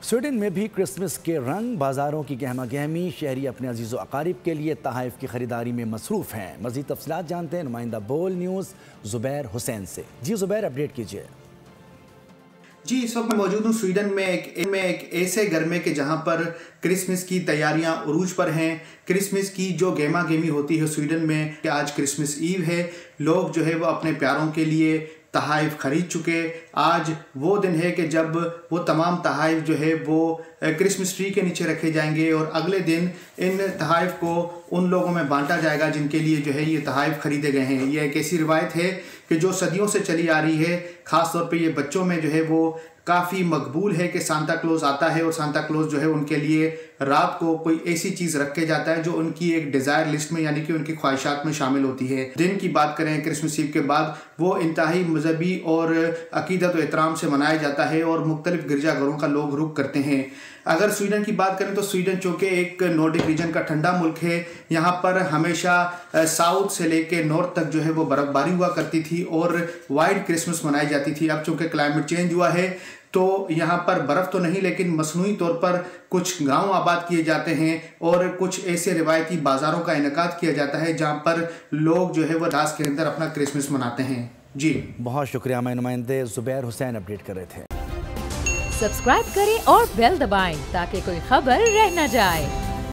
Sweden में भी Christmas के रंग, बाजारों की गहमा गहमी, शहरी अपने अजीज़ व अकारिब के लिए तहाइफ की खरीदारी में मसरूफ़ हैं। मज़ीद तफसीलात जानते हैं नुमाइंदा बोल न्यूज़ ज़ुबैर हुसैन से। जी ज़ुबैर, अपडेट कीजिए। जी, इस वक्त मैं मौजूद हूँ स्वीडन में एक ऐसे घर में कि जहाँ पर क्रिसमस की तैयारियाँ उरूज पर हैं। क्रिसमस की जो गेमा गेमी होती है स्वीडन में कि आज क्रिसमस ईव है, लोग जो है वो अपने प्यारों के लिए तहाइफ खरीद चुके। आज वो दिन है कि जब वो तमाम तहाइफ जो है वो क्रिसमस ट्री के नीचे रखे जाएंगे और अगले दिन इन तहाइफ को उन लोगों में बांटा जाएगा जिनके लिए जो है ये तहाइफ खरीदे गए हैं। ये एक ऐसी रिवायत है कि जो सदियों से चली आ रही है। ख़ास तौर पे ये बच्चों में जो है वो काफ़ी मकबूल है कि सांता क्लॉज आता है और सांता क्लॉज जो है उनके लिए रात को कोई ऐसी चीज़ रख के जाता है जो उनकी एक डिज़ायर लिस्ट में यानी कि उनकी ख्वाहिशात में शामिल होती है। दिन की बात करें क्रिसमस ईव के बाद, वो इंतहाई मजहबी और अकीदत व एहतराम से मनाया जाता है और मुख्तलिफ गिरजाघरों का लोग रुख करते हैं। अगर स्वीडन की बात करें तो स्वीडन चूँकि एक नॉर्डिक रीजन का ठंडा मुल्क है, यहाँ पर हमेशा साउथ से लेके नॉर्थ तक जो है वो बर्फ़बारी हुआ करती थी और वाइट क्रिसमस मनाई जाती थी। अब चूँकि क्लाइमेट चेंज हुआ है तो यहाँ पर बर्फ़ तो नहीं लेकिन मसनूई तौर पर कुछ गांव आबाद किए जाते हैं और कुछ ऐसे रिवायती बाज़ारों का इनेकाद किया जाता है जहाँ पर लोग जो है वो रात के अंदर अपना क्रिसमस मनाते हैं। जी बहुत शुक्रिया। मैं नुमाइंदे ज़ुबैर हुसैन अपडेट कर रहे थे। सब्सक्राइब करें और बेल दबाएं ताकि कोई खबर रह न जाए।